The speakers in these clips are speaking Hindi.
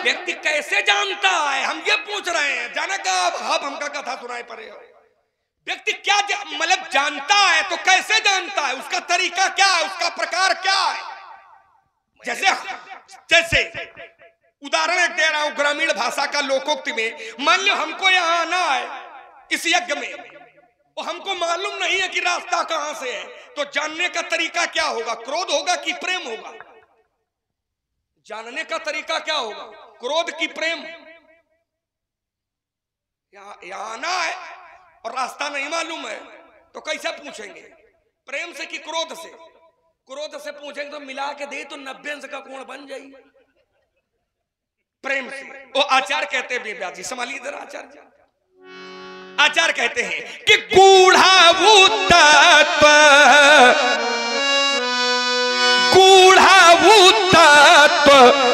व्यक्ति कैसे जानता है, हम ये पूछ रहे हैं। जाना का आप हमका कथा सुनाए पड़े हो। व्यक्ति क्या मतलब जानता है तो कैसे जानता है, उसका तरीका क्या है, उसका प्रकार क्या है। जैसे उदाहरण दे रहा हूं ग्रामीण भाषा का, लोकोक्ति में। मान लो हमको यहाँ आना है इस यज्ञ में, और हमको मालूम नहीं है कि रास्ता कहां से है, तो जानने का तरीका क्या होगा? क्रोध होगा कि प्रेम होगा? जानने का तरीका क्या होगा? क्रोध की प्रेम? यहाँ आना है और रास्ता नहीं मालूम है तो कैसे पूछेंगे? प्रेम से कि क्रोध से? क्रोध से पूछेंगे तो मिला के दे तो 90 अंश का कोण बन जाएगी। प्रेम से वो आचार्य कहते हैं, व्यास जी संभालिए इधर। आचार्य कहते हैं कि गूढ़ाभूत तत्व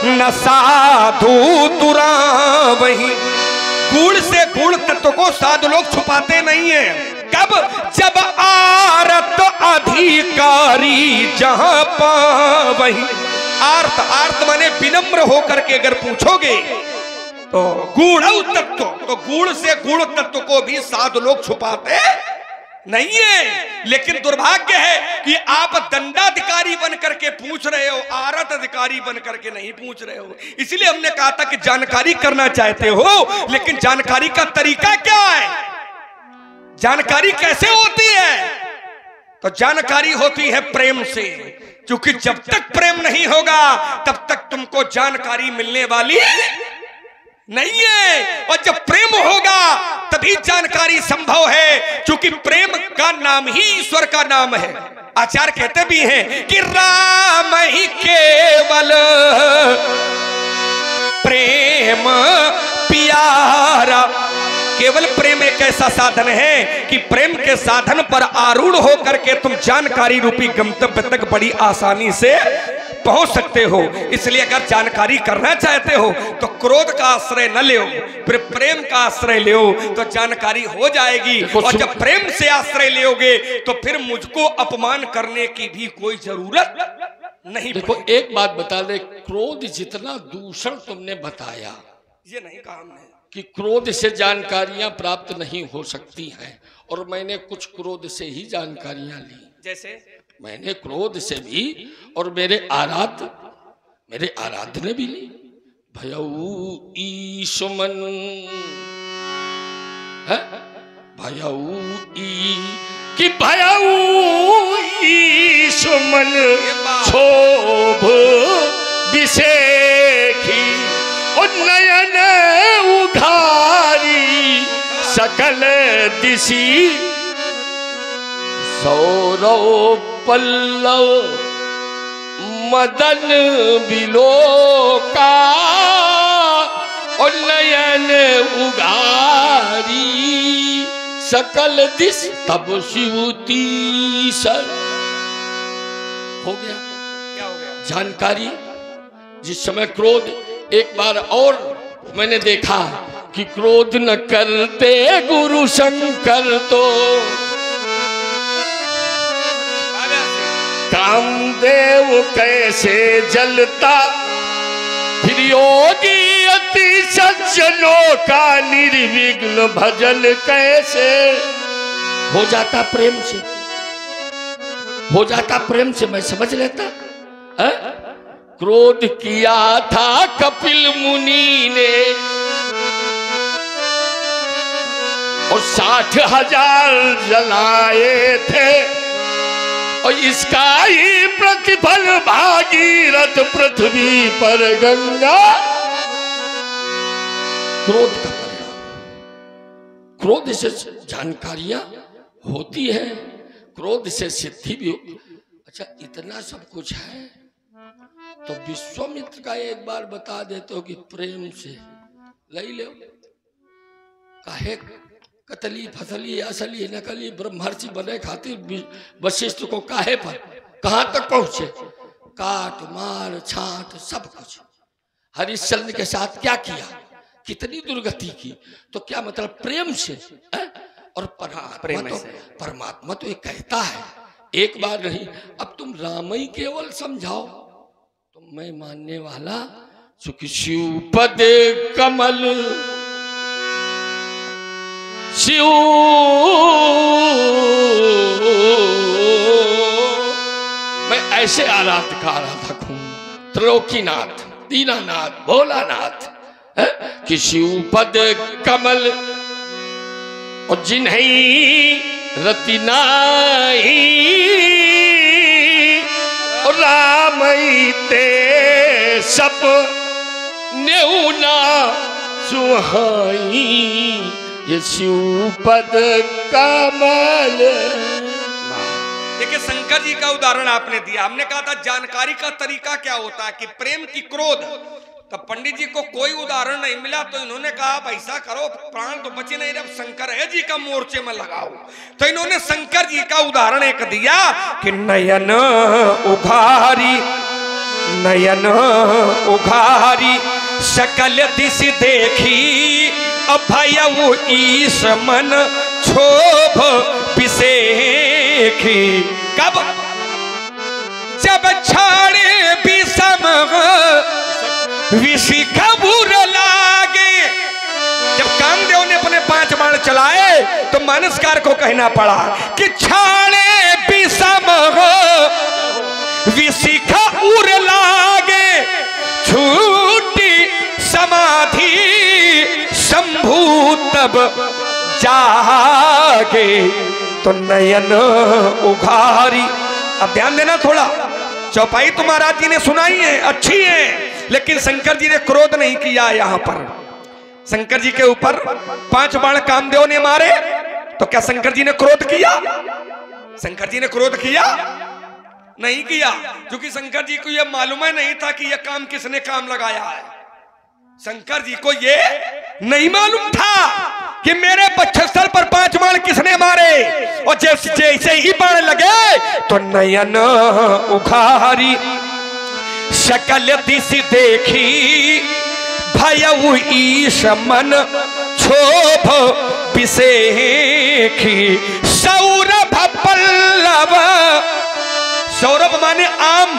न साधु दुरावही। गुण से गुण तत्व को साधु लोग छुपाते नहीं है। कब? जब आरत अधिकारी जहां पावही। आर्त माने विनम्र होकर के अगर पूछोगे तो गुण तत्व, तो गुण से गुण तत्व को भी साधु लोग छुपाते नहीं है। लेकिन दुर्भाग्य है कि आप दंडाधिकारी बन करके पूछ रहे हो, आरत अधिकारी बन करके नहीं पूछ रहे हो। इसलिए हमने कहा था कि जानकारी करना चाहते हो, लेकिन जानकारी का तरीका क्या है, जानकारी कैसे होती है? तो जानकारी होती है प्रेम से, क्योंकि जब तक प्रेम नहीं होगा तब तक तुमको जानकारी मिलने वाली नहीं है, और जब प्रेम होगा तभी जानकारी संभव है, क्योंकि प्रेम का नाम ही ईश्वर का नाम है। आचार्य कहते भी हैं कि राम ही केवल प्रेम प्यारा। केवल प्रेम एक ऐसा साधन है कि प्रेम के साधन पर आरूढ़ होकर के तुम जानकारी रूपी गंतव्य तक बड़ी आसानी से पहुंच सकते हो। इसलिए अगर जानकारी करना चाहते हो तो क्रोध का आश्रय न लो, फिर प्रेम का आश्रय लो तो जानकारी हो जाएगी। और जब प्रेम से आश्रय लोगे तो फिर मुझको अपमान करने की भी कोई जरूरत नहीं। देखो एक बात बता दे, क्रोध जितना दूषण तुमने बताया, ये नहीं कहा हमने कि क्रोध से जानकारियां प्राप्त नहीं हो सकती हैं, और मैंने कुछ क्रोध से ही जानकारियां ली। जैसे मैंने क्रोध से भी, और मेरे आराध्य ने भी ली। भयऊ ईशुमन है, भयऊ कि भयऊ ईशुमन क्षोभ विषेखी, नयन उघारी सकल दिशी, सौरव पल्लव मदन बिलोका, और नयन उघारी सकल दिश, तब शिवती सर। हो गया? क्या हो गया? जानकारी। जिस समय क्रोध, एक बार और मैंने देखा कि क्रोध न करते गुरु शंकर तो कामदेव कैसे जलता, फिर योगी अति सज्जनों का निर्विघ्न भजन कैसे हो जाता प्रेम से, हो जाता प्रेम से। मैं समझ लेता है? क्रोध किया था कपिल मुनि ने, और 60,000 जलाए थे, और इसका ही प्रतिफल भागीरथ पृथ्वी पर गंगा। क्रोध का परिणाम, क्रोध से जानकारियां होती है, क्रोध से सिद्धि भी। अच्छा इतना सब कुछ है तो विश्वामित्र का एक बार बता देते हो कि प्रेम से लई लो। काहे कतली फसली असली नकली ब्रह्मर्षि बने खातिर वशिष्ठ को काहे पर कहां तक पहुंचे? काट मार छांट सब कुछ। हरिश्चंद्र के साथ क्या किया, कितनी दुर्गति की, तो क्या मतलब प्रेम से है? और परमात्मा तो ये कहता है एक बार नहीं, अब तुम राम ही केवल समझाओ तो मैं मानने वाला सुख शिवपद कमल शिव मैं ऐसे आराध का आराधक हूं, त्रिलोकीनाथ, दीनानाथ, भोलानाथ, कि शिवपद कमल और जिन्हें रति नाही और राम ते सब नेउना सुहाई, ये शिवपद कमल। देखिए शंकर जी का उदाहरण आपने दिया। हमने कहा था जानकारी का तरीका क्या होता है कि प्रेम की क्रोध। तो पंडित जी को कोई उदाहरण नहीं मिला तो इन्होंने कहा अब ऐसा करो, प्राण तो बचे नहीं, जब शंकर है जी का मोर्चे में लगाओ। तो इन्होंने शंकर जी का उदाहरण एक दिया कि नयन उघारी, नयन उघारी सकल दिश देखी, अभयउ ईश मन क्षोभ विषेखी। कब? जब छाड़े विषम विषिख बुर लागे। जब कामदेव ने अपने 5 बाण चलाए तो मानसकार को कहना पड़ा कि छाड़े विषम विषिख उर लागे, छूटी समाधि शंभु तब जागे। तो नयन उघारी। अब ध्यान देना थोड़ा, चौपाई तो महाराज जी ने सुनाई है, अच्छी है, लेकिन शंकर जी ने क्रोध नहीं किया। यहां पर शंकर जी के ऊपर 5 बाण कामदेव ने मारे तो क्या शंकर जी ने क्रोध किया? शंकर जी ने क्रोध किया? नहीं किया, क्योंकि शंकर जी को यह मालूम ही नहीं था कि यह काम किसने काम लगाया है। शंकर जी को यह नहीं मालूम था कि मेरे वक्षस्थल पर 5 बाण किसने मारे। और जैसे ही बाण लगे तो नयन उघारी सकल दिश देखी, भयउ ईश मन क्षोभ विषेखी। सौरभ पल्लव, सौरभ माने आम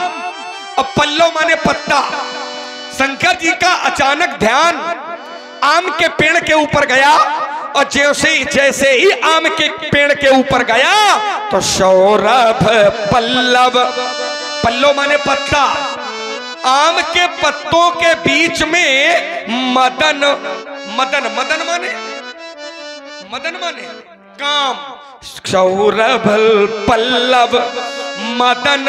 और पल्लव माने पत्ता। शंकर जी का अचानक ध्यान आम के पेड़ के ऊपर गया और जैसे ही आम के पेड़ के ऊपर गया तो सौरभ पल्लव, पल्लव माने पत्ता, आम के पत्तों के बीच में मदन, मदन, मदन माने काम। सौरभ पल्लव मदन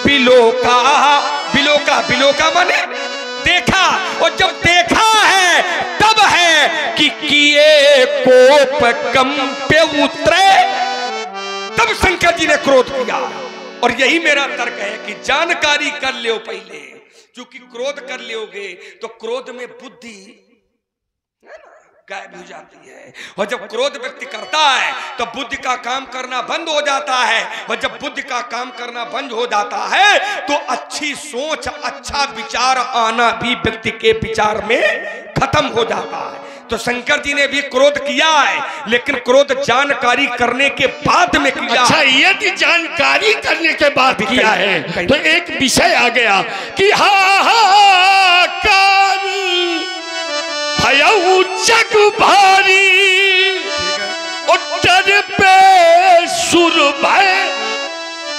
बिलोका, बिलोका, बिलोका माने देखा। और जब देखा है तब है कि किए कोप कंपे उतरे, तब शंकर जी ने क्रोध किया। और यही मेरा तर्क है कि जानकारी कर लो पहले, क्योंकि क्रोध कर लोगे तो क्रोध में बुद्धि गायब हो जाती है। और जब क्रोध व्यक्ति करता है तो बुद्धि का काम करना बंद हो जाता है। और जब बुद्धि का काम करना बंद हो जाता है तो अच्छी सोच, अच्छा विचार आना भी व्यक्ति के विचार में खत्म हो जाता है। तो शंकर जी ने भी क्रोध किया है, लेकिन क्रोध जानकारी करने के बाद में किया। अच्छा, यदि जानकारी करने के बाद किया है तो एक विषय आ गया कि हाहाकार भयउ जग भारी, डर पे सुर भय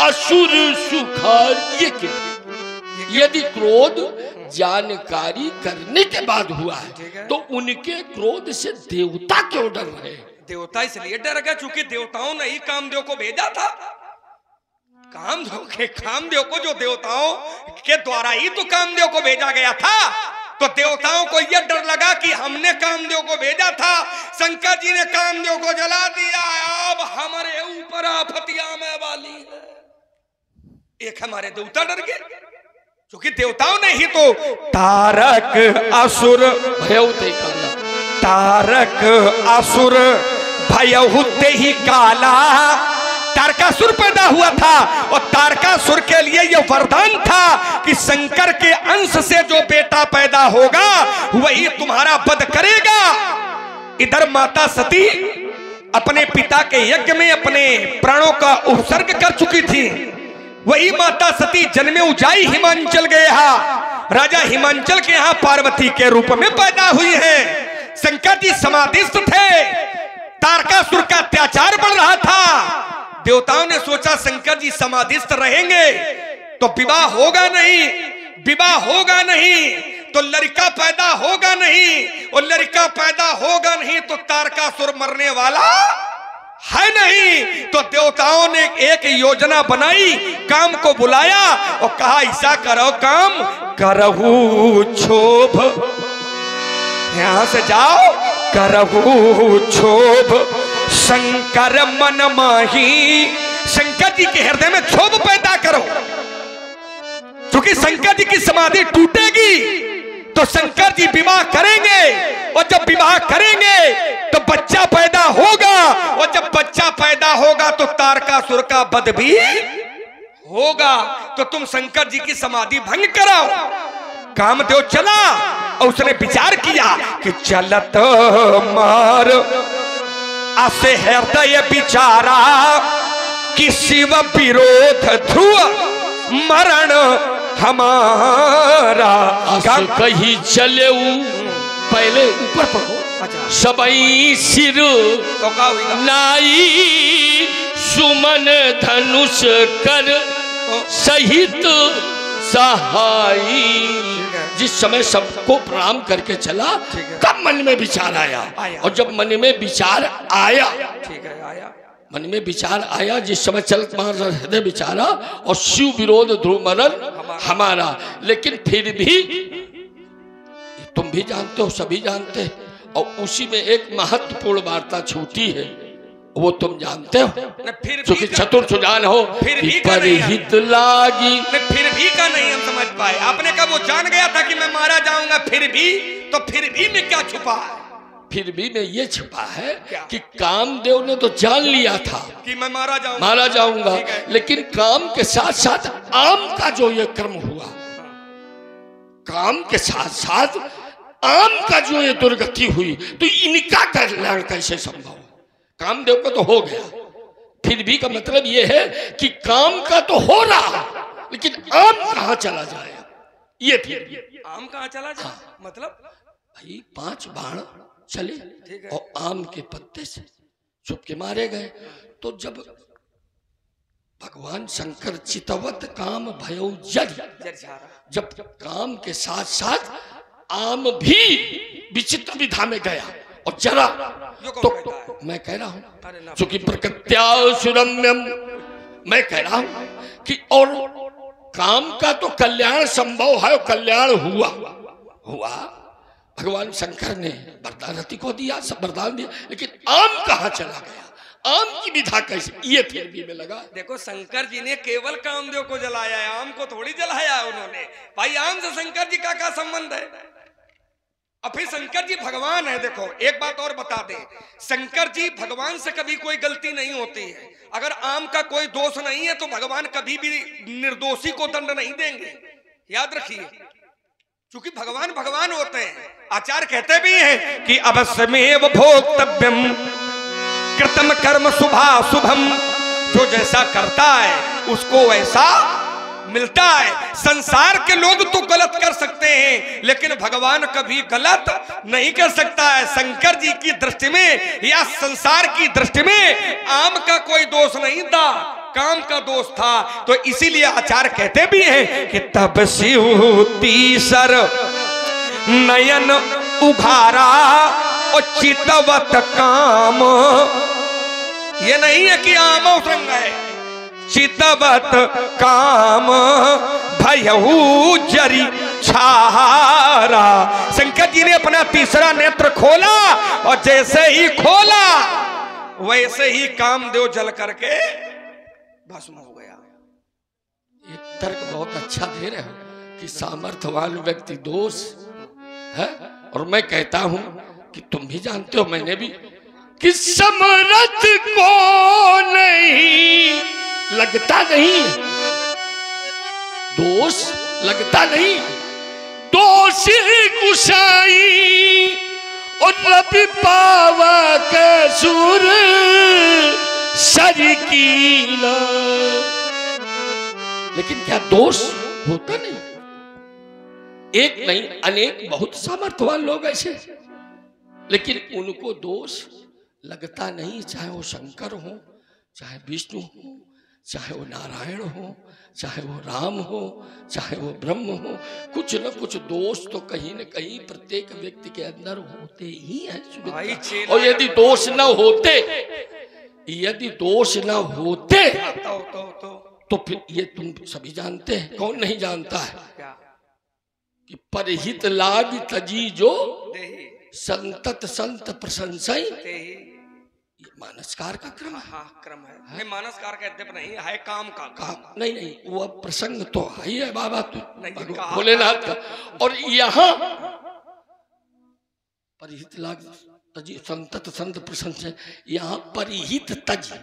असुर सुखार। यदि क्रोध जानकारी करने के बाद हुआ है तो उनके क्रोध से देवता क्यों डर रहे? देवता इसलिए डर गए क्योंकि देवताओं ने ही कामदेव को भेजा था। कामदेव को जो देवताओं के द्वारा ही तो कामदेव को भेजा गया था। तो देवताओं को यह डर लगा कि हमने कामदेव को भेजा था, शंकर जी ने कामदेव को जला दिया, अब हमारे ऊपर आफत आने वाली है। एक हमारे देवता डर गए क्योंकि देवताओं ने ही तो तारक असुर भयउते काला, तारक असुर भयउते ही काला। तारकासुर पैदा हुआ था और तारकासुर के लिए यह वरदान था कि शंकर के अंश से जो बेटा पैदा होगा वही तुम्हारा वध करेगा। इधर माता सती अपने पिता के यज्ञ में अपने प्राणों का उत्सर्ग कर चुकी थी। वही माता सती जन्मे उजाई हिमांचल गया राजा हिमांचल के यहाँ पार्वती के रूप में पैदा हुई है। शंकर जी समाधिस्थ थे, तारकासुर का अत्याचार बढ़ रहा था। देवताओं ने सोचा शंकर जी समाधिस्थ रहेंगे तो विवाह होगा नहीं, विवाह होगा नहीं तो लड़का पैदा होगा नहीं, और लड़का पैदा होगा नहीं तो तारकासुर मरने वाला है नहीं। तो देवताओं ने एक योजना बनाई, काम को बुलाया और कहा ऐसा करो, काम करहु क्षोभ, यहां से जाओ, करहु क्षोभ शंकर मन माही। शंकर जी के हृदय में क्षोभ पैदा करो, क्योंकि शंकर जी की समाधि टूटेगी तो शंकर जी विवाह करेंगे, और जब विवाह करेंगे तो बच्चा पैदा होगा, और जब बच्चा पैदा होगा तो तारकासुर का वध भी होगा। तो तुम शंकर जी की समाधि भंग कराओ। कामदेव चला और उसने विचार किया कि चलत मार असे हृदय विचारा कि शिव विरोध ध्रुव मरण हमारा। कहीं चले पहले ऊपर पढ़ो, सबई सिर तो नाई सुमन धनुष कर सहित सहाई। जिस समय सबको प्रणाम करके चला तब मन में विचार आया, और जब मन में विचार आया, ठीक है, आया मन में विचार आया, जिस समय चलत महाराज हृदय विचारा और शिव विरोध ध्रुव मरण हमारा। लेकिन फिर भी तुम भी जानते हो, सभी जानते हैं, और उसी में एक महत्वपूर्ण वार्ता छूटी है, वो तुम जानते हो, क्योंकि चतुर सुजान हो। फिर भी पर हित लागी, फिर भी का नहीं हम समझ पाए। आपने कहा वो जान गया था कि मैं मारा जाऊंगा, फिर भी, तो फिर भी में क्या छुपा है? फिर भी में ये छुपा है कि कामदेव ने तो जान लिया था कि मैं मारा जाऊंगा, लेकिन काम के साथ साथ आम का जो ये कर्म हुआ, काम के साथ साथ आम का जो ये दुर्गति हुई, तो इनका कल्याण कैसे संभव? कामदेव का तो हो गया, फिर भी का मतलब ये है कि काम का तो हो रहा, लेकिन आम कहाँ चला जाए? ये फिर आम कहाँ चला जाए? मतलब भाई 5 बाण चले और आम के पत्ते से चुप के मारे गए। तो जब भगवान शंकर चितवत काम भयो जर, जब काम के साथ साथ आम भी विचित्र विधा में गया और जरा, तो मैं कह रहा हूं चूंकि प्रकृत्यासुरम्यम, मैं कह रहा हूं कि और काम का तो कल्याण संभव है, कल्याण हुआ भगवान शंकर ने वरदान रति को दिया, सब वरदान दिया, लेकिन आम कहाँ चला गया? आम की विधा कैसे? ये फिर भी में लगा। देखो शंकर जी ने केवल कामदेव को जलाया है, आम को थोड़ी जलाया है उन्होंने। भाई आम से शंकर जी का क्या संबंध है? और फिर शंकर जी भगवान है। देखो एक बात और बता दें, शंकर जी भगवान से कभी कोई गलती नहीं होती है। अगर आम का कोई दोष नहीं है तो भगवान कभी भी निर्दोषी को दंड नहीं देंगे, याद रखिए, क्योंकि भगवान होते हैं। आचार्य कहते भी हैं कि अवश्यमेव भोक्तव्यम कृतम कर्म शुभाशुभम, जो जैसा करता है उसको वैसा मिलता है। संसार के लोग तो गलत कर सकते हैं, लेकिन भगवान कभी गलत नहीं कर सकता है। शंकर जी की दृष्टि में या संसार की दृष्टि में आम का कोई दोष नहीं था, काम का दोष था। तो इसीलिए आचार्य कहते भी हैं कि तब शिव तीसर नयन उघारा और चितवत काम। ये नहीं है कि आमो संग है, चितवत काम भयहु जरी छारा। शंकर जी ने अपना तीसरा नेत्र खोला और जैसे ही खोला वैसे ही कामदेव जल करके भस्म हो गया। एक तर्क बहुत अच्छा दे रहे हो कि सामर्थ्यवान व्यक्ति दोष है, और मैं कहता हूं कि तुम भी जानते हो, मैंने भी, कि समर्थ को नहीं लगता नहीं दोष, लगता नहीं दोष गुसाई और रवि पावा के सुर सरिकीला। लेकिन क्या दोष होता नहीं? एक नहीं अनेक बहुत सामर्थ्यवान लोग ऐसे, लेकिन उनको दोष लगता नहीं, चाहे वो शंकर हो, चाहे विष्णु हो, चाहे वो नारायण हो, चाहे वो राम हो, चाहे वो ब्रह्म हो, कुछ न कुछ दोष तो कहीं न कहीं प्रत्येक व्यक्ति के अंदर होते ही हैं। और यदि दोष न होते, यदि दोष न होते तो फिर ये तुम सभी जानते हैं, कौन नहीं जानता है कि परहित लाग तजी जो संतत संत प्रशंसाई, मानसकार का क्रम है। हाँ, क्रम है। नहीं, मानसकार का यद्यप नहीं है, काम का काम नहीं नहीं, वो प्रसंग तो है बाबा, तू नहीं भोलेनाथ का। और यहाँ परिहित लाग तजी संतत संत प्रशंसा, यहाँ परिहित तजी,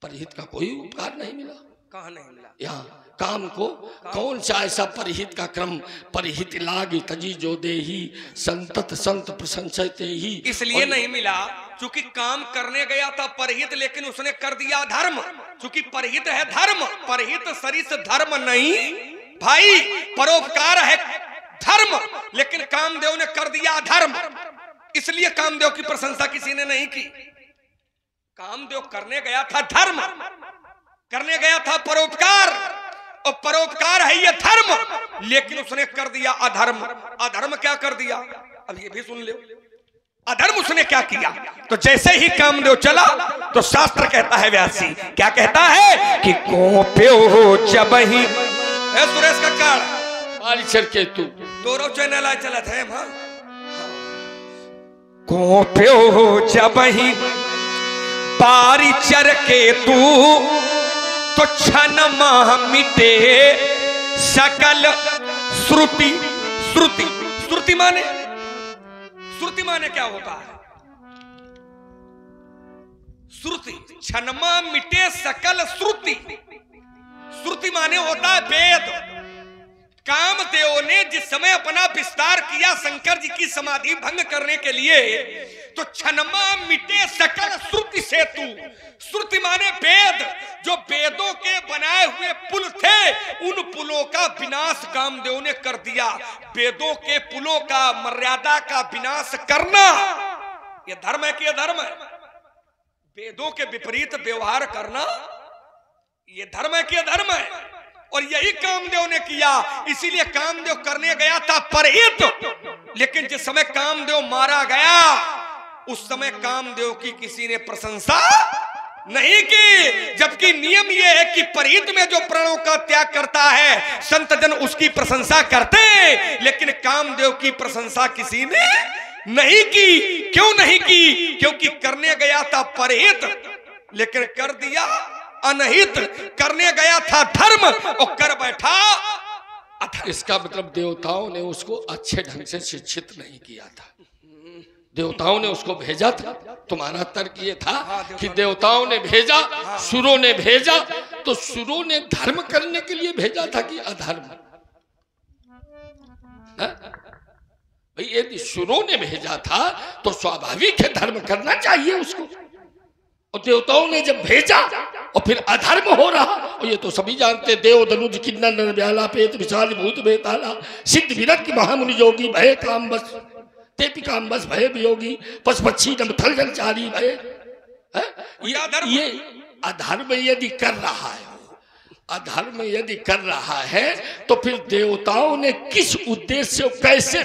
परिहित का कोई उपकार नहीं मिला, कहाँ नहीं मिला। यहाँ काम को कौन सा ऐसा परिहित का क्रम, परिहित लाग तजी जो देही संतत संत प्रशंसते ही, इसलिए नहीं मिला क्योंकि काम करने गया था परहित, लेकिन उसने कर दिया धर्म। क्योंकि परहित है धर्म, परहित सरिस धर्म नहीं भाई, परोपकार है धर्म, लेकिन कामदेव ने कर दिया धर्म। इसलिए कामदेव की प्रशंसा किसी ने नहीं की। कामदेव करने गया था धर्म, करने गया था परोपकार, और परोपकार है ये धर्म, लेकिन उसने कर दिया अधर्म। अधर्म क्या कर दिया, अब ये भी सुन लो। अधर्म उसने क्या किया, तो जैसे ही कामदेव चला तो शास्त्र कहता है, व्यासी क्या कहता है कि कोप्यो जब ही सुरेश कक्कड़ के तू दोनों चैनल आए चला थे, कोप्यो जब ही बारी चर के तू तो क्षण माह मिटे सकल श्रुति। श्रुति, श्रुति माने, श्रुति माने क्या होता है, श्रुति क्षणमा मिटे सकल श्रुति। श्रुति माने होता है वेद। कामदेव ने जिस समय अपना विस्तार किया शंकर जी की समाधि भंग करने के लिए, तो क्षणमा मिटे सकल श्रुति सेतु। श्रुति माने वेद, जो वेदों के बनाए हुए पुल थे, उन पुलों का विनाश कामदेव ने कर दिया। वेदों के पुलों का, मर्यादा का विनाश करना यह धर्म है कि अधर्म है? वेदों के विपरीत व्यवहार करना यह धर्म है कि अधर्म है? और यही कामदेव ने किया। इसीलिए कामदेव करने गया था परहित, लेकिन जिस समय कामदेव मारा गया उस समय कामदेव की किसी ने प्रशंसा नहीं की। जबकि नियम यह है कि परहित में जो प्राणों का त्याग करता है संत जन उसकी प्रशंसा करते हैं, लेकिन कामदेव की प्रशंसा किसी ने नहीं की। क्यों नहीं की? क्योंकि करने गया था परहित, लेकिन कर दिया अनहित। करने गया था धर्म और कर बैठा अधर्म। इसका मतलब देवताओं ने उसको अच्छे ढंग से शिक्षित नहीं किया था। देवताओं ने उसको भेजा था। तुम्हारा तर्क ये था कि देवताओं ने भेजा, सुरों ने भेजा, तो सुरों ने धर्म करने के लिए भेजा था कि अधर्म? भाई यदि सुरों ने भेजा था तो स्वाभाविक है धर्म करना चाहिए उसको। और देवताओं ने जब भेजा और फिर अधर्म हो रहा, और ये तो सभी जानते, देव धनुज किन्नर नर ब्याला पेत विशाल भूत बेताला सिद्ध विरक्त महामुनि जोगी भय काम बस तेपी काम बस भय वियोगी पश पक्षी नम थल जल चारी भय। ये अधर्म यदि कर रहा है, अधर्म यदि कर रहा है तो फिर देवताओं ने किस उद्देश्य से, कैसे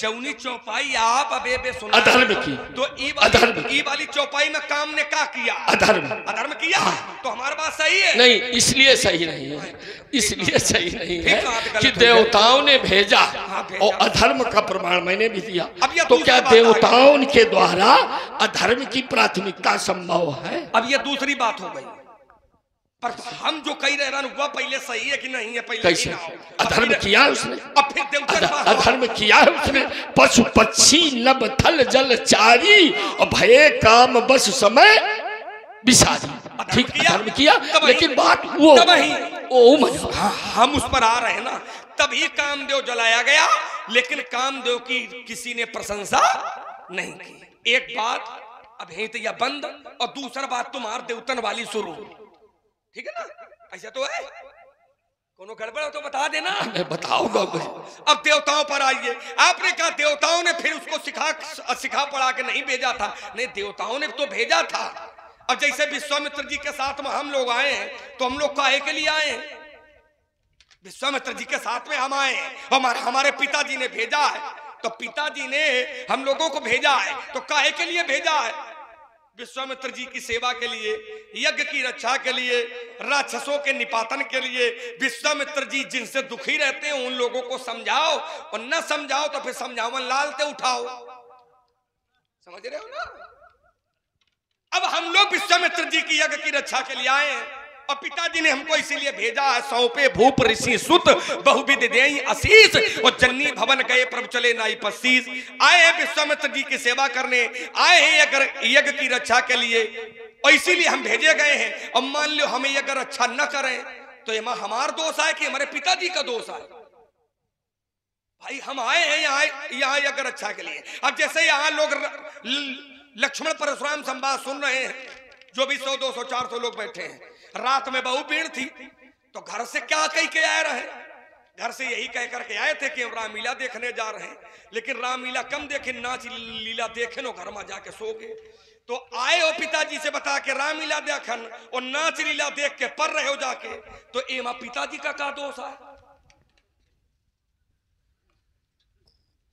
जौनी चौपाई आप अबे सुना अधर्म की, तो अधर्म ई वाली चौपाई में काम ने क्या किया? अधर्म, अधर्म किया। तो हमारी बात सही है? नहीं, इसलिए सही नहीं है, इसलिए सही नहीं है कि देवताओं ने भेजा और अधर्म का प्रमाण मैंने भी दिया। तो क्या देवताओं के द्वारा अधर्म की प्राथमिकता संभव है? अब ये दूसरी बात हो गई। पर हम जो कह रहे हैं वह पहले सही है कि नहीं है? पहले कैसे अधर्म किया उसने? अब फिर अधर्म किया है उसने। पशु पक्षी नभ थल जल चारी और भये काम बस समय विसारी। ठीक, अधर्म किया, लेकिन बात वो हम उस पर आ रहे हैं ना। तभी कामदेव जलाया गया, लेकिन कामदेव की किसी ने प्रशंसा नहीं की। एक बात अब है तो यह बंद, और दूसरा बात तुम्हार देवतन वाली शुरू। ठीक है ना? ऐसा तो है। कोनो गड़बड़ हो तो बता देना, मैं बताऊंगा। अब देवताओं पर आइए। आपने कहा देवताओं ने फिर उसको सिखा पढ़ा के नहीं भेजा था। नहीं, देवताओं ने तो भेजा था। अब जैसे विश्वामित्र जी के साथ में हम लोग आए हैं, तो हम लोग काहे के लिए आए हैं? विश्वामित्र जी के साथ में हम आए हैं, हमारे पिताजी ने भेजा है। तो पिताजी ने हम लोगों को भेजा है, तो काहे के लिए भेजा है? विश्वामित्र जी की सेवा के लिए, यज्ञ की रक्षा के लिए, राक्षसों के निपातन के लिए। विश्वामित्र जी जिनसे दुखी रहते हैं उन लोगों को समझाओ, और न समझाओ तो फिर समझावन लालते उठाओ। समझ रहे हो ना? अब हम लोग विश्वामित्र जी की यज्ञ की रक्षा के लिए आए हैं, और पिताजी ने हमको इसीलिए भेजा है। सौंपे भूप ऋषि सुत बहुविध देई आशीष, और जन्नी भवन गए प्रभु चले नाई पसीस। आए हैं विश्वामित्र जी की सेवा करने, आए हैं यज्ञ की रक्षा के लिए, और इसीलिए हम भेजे गए हैं। अब मान लो हमें यज्ञ रक्षा न करें तो ये हमारा दोष है कि हमारे पिताजी का दोष है? भाई हम आए हैं यहाँ यज्ञ रक्षा के लिए। अब जैसे यहाँ लोग लक्ष्मण परशुराम संवाद सुन रहे हैं, जो भी 100, 200, 400 लोग बैठे हैं। रात में बहु भीड़ थी, तो घर से क्या कह के आए रहे? घर से यही कह करके आए थे कि हम रामलीला देखने जा रहे हैं, लेकिन रामलीला कम देखे, नाच लीला देखे नो, घर में जाके सो गए। तो आए हो पिताजी से बता के रामलीला देखन और नाच लीला देख के पढ़ रहे हो जाके, तो एमा पिताजी का क्या दोष है?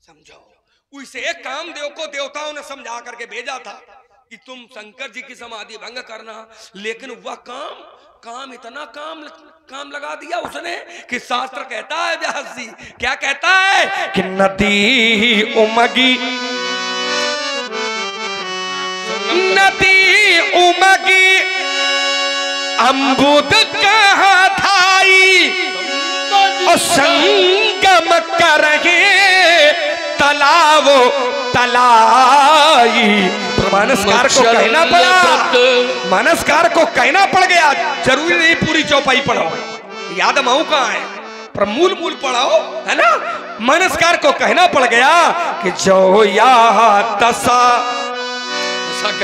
समझो। उसे एक कामदेव को देवताओं ने समझा करके भेजा था कि तुम शंकर जी की समाधि भंग करना, लेकिन वह काम इतना काम लगा दिया उसने कि शास्त्र कहता है, व्यास जी क्या कहता है कि नदी उमगी अम्बुद कहाँ थाई, और संगम करगे तलाव तलाई। मानसकार को कहना पड़ा, मानसकार को कहना पड़ गया। जरूरी नहीं पूरी चौपाई पढ़ो, याद माऊ कहाँ है, पर मूल पढ़ाओ, है ना? मानसकार को कहना पड़ गया कि जो या दशा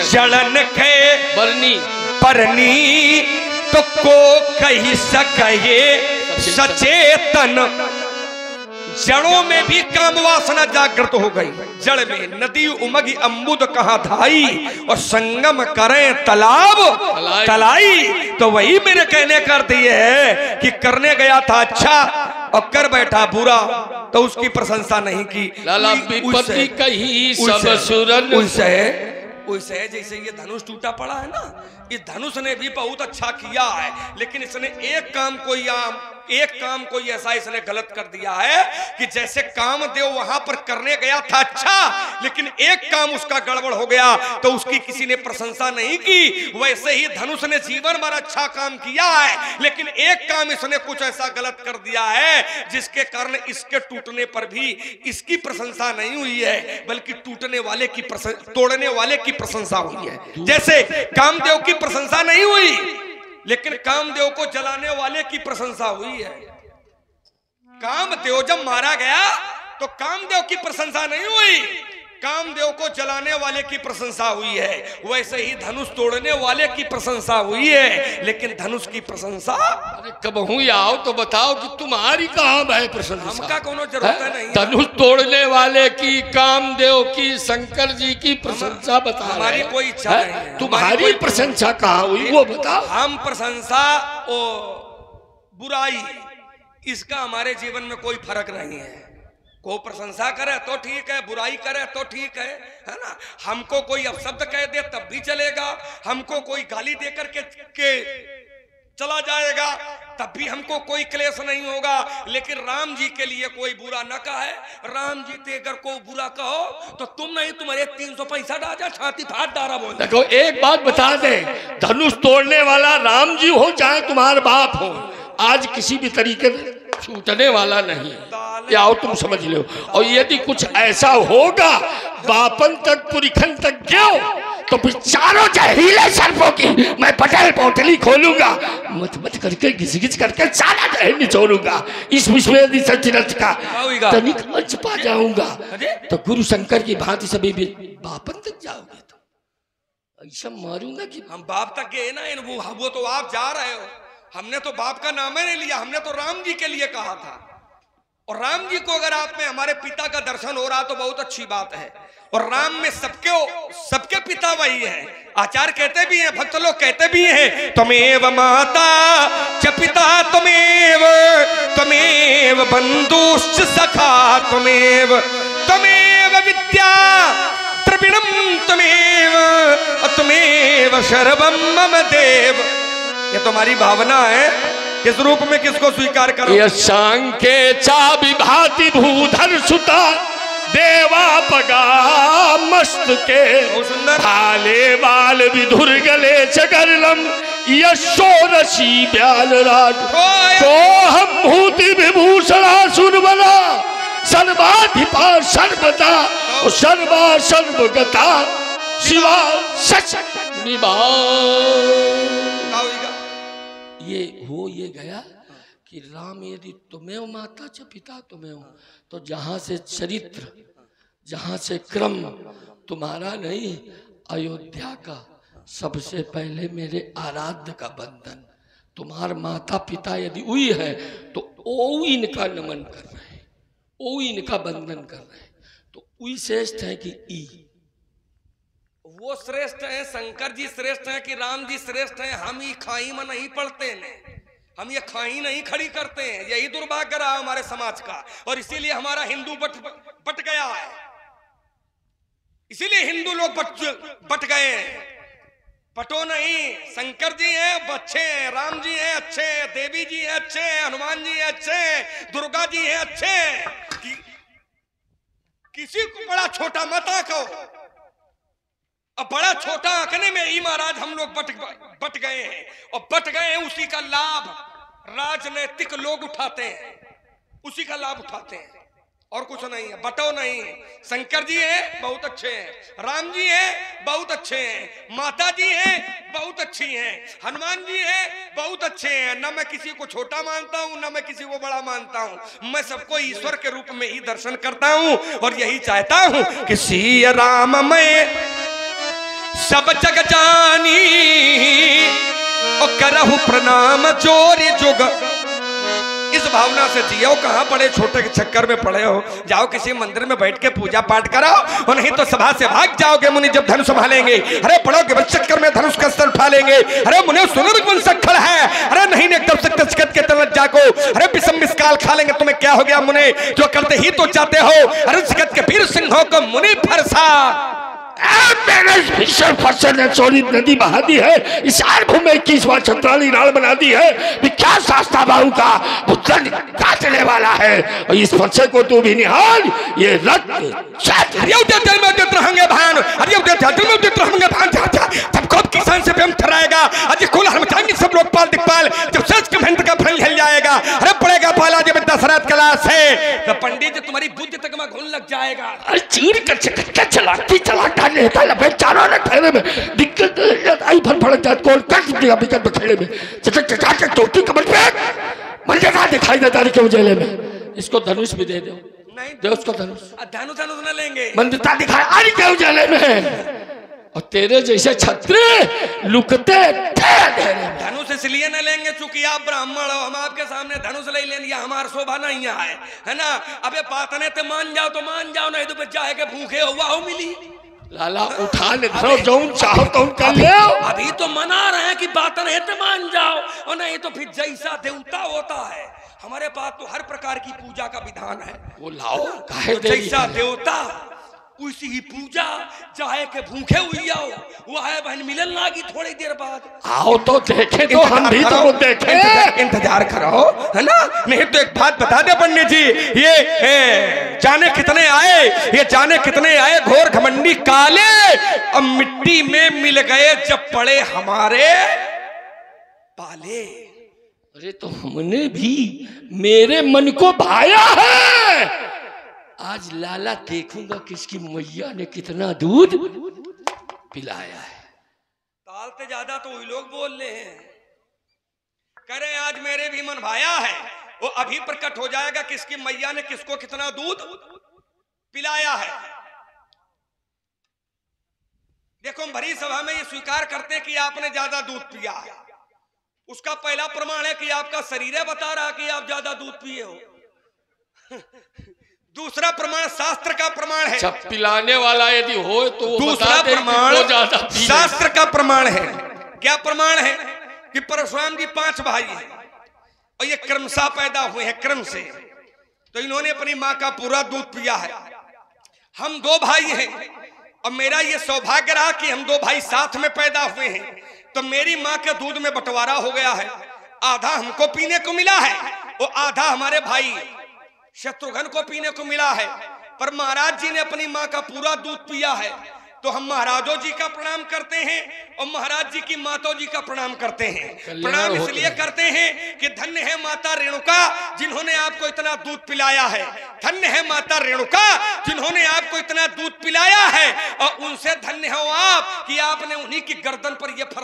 जड़न के परनी तो को कही सके सचेतन। जड़ों में भी काम वासना जागृत हो गई। जड़ में नदी उमगी अम्बुद कहाँ धाई, और संगम करें तालाब तलाई। तो वही मेरे कहने कर दिए है कि करने गया था अच्छा और कर बैठा बुरा, तो उसकी प्रशंसा नहीं की। विपत्ति कही सब सुरन उसे जैसे ये धनुष टूटा पड़ा है ना, ये धनुष ने भी बहुत अच्छा किया है, लेकिन इसने एक काम को ऐसा इसने गलत कर दिया है कि जैसे कामदेव वहां पर करने गया था अच्छा, लेकिन एक काम उसका गड़बड़ हो गया तो उसकी किसी ने प्रशंसा नहीं की। वैसे ही धनुष ने जीवन भर अच्छा काम किया है, लेकिन एक काम इसने कुछ ऐसा गलत कर दिया है जिसके कारण इसके टूटने पर भी इसकी प्रशंसा नहीं हुई है, बल्कि तोड़ने वाले की प्रशंसा हुई है। जैसे कामदेव की प्रशंसा नहीं हुई, लेकिन कामदेव को जलाने वाले की प्रशंसा हुई है। कामदेव जब मारा गया तो कामदेव की प्रशंसा नहीं हुई, कामदेव को जलाने वाले की प्रशंसा हुई है। वैसे ही धनुष तोड़ने वाले की प्रशंसा हुई है, लेकिन धनुष की प्रशंसा कब हुई आओ तो बताओ कि तुम्हारी कहाँ है प्रशंसा? हमका कोनो जरूरत नहीं। धनुष तोड़ने वाले की, कामदेव की, शंकर जी की प्रशंसा बता। हमारी कोई इच्छा नहीं है। तुम्हारी प्रशंसा कहाँ हुई वो बताओ। हम प्रशंसा और बुराई इसका हमारे जीवन में कोई फर्क नहीं है। को प्रशंसा करे तो ठीक है, बुराई करे तो ठीक है ना? हमको कोई अपशब्द कह दे तब भी चलेगा, हमको कोई गाली देकर के चला जाएगा तब भी हमको कोई क्लेश नहीं होगा, लेकिन राम जी के लिए कोई बुरा न कहे। राम जी ते अगर को बुरा कहो तो तुम नहीं, तुम्हारे 365 आ जा छाती फाड़ डारा बोल। देखो एक बात बता दे, धनुष तोड़ने वाला राम जी हो चाहे तुम्हारे बाप हो, आज किसी भी तरीके से छूटने वाला नहीं है। आओ तुम समझ लो। और यदि कुछ ऐसा होगा बापन तक पुरिखन तक गयो तो फिर चारों जहरीले सर्पों की मैं पटेल पोटली खोलूंगा, मत करके घिस घिस करके सारा जहर निचोड़ूंगा। इस विश्व सचरच का तनिक अंश पा जाऊंगा तो गुरु शंकर की भांति सभी भी बापन तक जाओगे। तो ऐसा मारूंगा कि हम बाप तक गए ना, वो तो आप जा रहे हो, हमने तो बाप का नाम ही नहीं लिया, हमने तो राम जी के लिए कहा था। और राम जी को अगर आप में हमारे पिता का दर्शन हो रहा तो बहुत अच्छी बात है। और राम में सबके पिता वही है। आचार्य कहते भी हैं, भक्त लोग कहते भी हैं, त्वमेव माता च पिता त्वमेव बंधुश्च सखा त्वमेव विद्या द्रविणम त्वमेव सर्वम मम देव। ये तुम्हारी भावना है, किस रूप में किसको स्वीकार करो। यशांके चा विभाति भूधर सुता देवा पगा मस्तके भाले बाल विधुर गले चगरलम यशोरसी ब्याल राज सोहम भूति विभूषणा सुरबला सर्वाधिपा सर्वदा और सर्वा सर्वगता शिवा सच ये गया कि राम यदि तुम्हें माता च पिता तुम्हें, तो जहां से चरित्र, जहां से क्रम तुम्हारा नहीं, अयोध्या का सबसे पहले मेरे आराध्य का बंधन। तुम्हार माता पिता यदि उई है तो ओ इनका नमन कर रहे हैं, ओ इनका बंधन कर रहे हैं। तो उई श्रेष्ठ है कि ई? वो श्रेष्ठ है, शंकर जी श्रेष्ठ है कि राम जी श्रेष्ठ है? हम ही खाई में नहीं पढ़ते हैं, हम ये खाई नहीं खड़ी करते हैं। यही दुर्भाग्य रहा हमारे समाज का, और इसीलिए हमारा हिंदू बट गया है। इसीलिए हिंदू लोग बट गए हैं। पटो नहीं, शंकर जी हैं अच्छे हैं, राम जी हैं अच्छे हैं, देवी जी हैं अच्छे हैं, हनुमान जी हैं अच्छे हैं, दुर्गा जी हैं अच्छे हैं। किसी को बड़ा छोटा मत आंको। अब बड़ा छोटा आंकने में ही महाराज हम लोग बट गए हैं, और बट गए हैं उसी का लाभ राजनीतिक लोग उठाते हैं, उसी का लाभ उठाते हैं, और कुछ नहीं है। बटो नहीं। शंकर जी हैं बहुत अच्छे हैं, राम जी हैं बहुत अच्छे हैं, माता जी हैं बहुत अच्छी हैं, हनुमान जी हैं बहुत अच्छे हैं। न मैं किसी को छोटा मानता हूं, न मैं किसी को बड़ा मानता हूं, मैं सबको ईश्वर के रूप में ही दर्शन करता हूं, और यही चाहता हूं कि सिया राम मैं सब जग जानी और करहु प्रणाम जोरी जुग। इस भावना से जियो। कहां बड़े छोटे के चक्कर में पड़े हो? जाओ किसी मंदिर में बैठ के पूजा पाठ कराओ, और नहीं तो सभा से भाग जाओगे मुनि जब धनुष संभालेंगे। अरे पड़ोगे बस चक्कर में धनुष का स्तर उठा लेंगे। अरे मुनि सुनर सखड़ है, अरे नहीं एकदम से के तलत जाको, अरे बिसम बिस्काल खा लेंगे। तुम्हें क्या हो गया मुनि, जो करते ही तो चाहते हो। अरे जगत के वीर सिंहों को मुनि फरसा ने चोरी नदी बहा दी है, इस भूमि 21वां छत्राली नाल बना दी है। विख्यात शास्त्रा बाहु का पुत्र काटने वाला है, और इस फरसे को तू भी निहाल। ये रक्त रहेंगे भान, सबको किसान से प्रेम ठहराएगा। अजी खुल हम चाहेंगे सब लोग पाल दिखपाल, जब सच के भयंकर का फल हिल जाएगा। अरे पड़ेगा पाला जब दशरथ कलाश है, तो पंडित जी तुम्हारी बुद्धि तक में घुन लग जाएगा। अरे चीर कर चलाती चलाता चारों ने खेले में दिक्कत आई, फड़ जात को कट दिया विकट खेले में चचा के टोटी कमर पे मंजरा दिखाई देता है क्यों जेले में। इसको धनुष भी दे दो। नहीं दे उसको धनुष। धनुष न लेंगे, मंदिरता दिखाई अरे क्यों जेले में। और तेरे जैसे छत्री लुकते धनुष इसलिए न लेंगे चूंकि आप ब्राह्मण हो। हम आपके सामने धनुष ले लेंगे, हमारा शोभा नहीं है ना। अबे बातने तो मान जाओ, नहीं तो जाए के भूखे हुआ हो मिली। लाला उठा ले जो चाहो तो कर ले। अभी तो मना रहे हैं कि बातन है तो मान जाओ, और नहीं तो फिर जैसा देवता होता है हमारे पास तो हर प्रकार की पूजा का विधान है। वो लाओ काहे तो जैसा देवता उसी ही पूजा, चाहे के भूखे हुई आओ, वो है बहन मिलन लागी थोड़ी देर बाद। आओ तो देखे तो हम भी तो देखे। इंतजार करो है ना। नहीं तो एक बात बता दे पंडित जी, ये जाने कितने आए, ये जाने कितने आए घोर घमंडी काले, और मिट्टी में मिल गए जब पड़े हमारे पाले। अरे तो हमने भी मेरे मन को भाया है। आज लाला देखूंगा किसकी मैया ने कितना दूध पिलाया है। तालते ज्यादा तो वही लोग बोल रहे हैं, करे आज मेरे भी मन भाया है। वो अभी प्रकट हो जाएगा किसकी मैया ने किसको कितना दूध पिलाया है। देखो हम भरी सभा में ये स्वीकार करते हैं कि आपने ज्यादा दूध पिया है, उसका पहला प्रमाण है कि आपका शरीर है बता रहा कि आप ज्यादा दूध पिए हो। दूसरा प्रमाण शास्त्र का प्रमाण है। जब पिलाने वाला यदि हो तो वो दूसरा बता दे कि प्रमाण वो ज्यादा पी ले। शास्त्र का प्रमाण है। क्या प्रमाण है? कि परशुराम जी 5 भाई हैं और ये क्रमशः पैदा हुए हैं, क्रम से। तो इन्होंने अपनी माँ का पूरा दूध पिया है। हम 2 भाई हैं और मेरा ये सौभाग्य रहा कि हम 2 भाई साथ में पैदा हुए हैं, तो मेरी माँ के दूध में बंटवारा हो गया है। आधा हमको पीने को मिला है और आधा हमारे भाई शत्रुघ्न को पीने को मिला है। पर महाराज जी ने अपनी माँ का पूरा दूध पिया है, तो हम महाराजों जी का प्रणाम करते हैं और महाराज जी की माता जी का प्रणाम करते हैं। प्रणाम इसलिए करते हैं कि धन्य है माता रेणुका जिन्होंने आपको इतना दूध पिलाया है। धन्य है माता रेणुका जिन्होंने आपको इतना दूध पिलाया है और उनसे धन्य हो आप कि आपने उन्हीं की गर्दन पर यह फर्श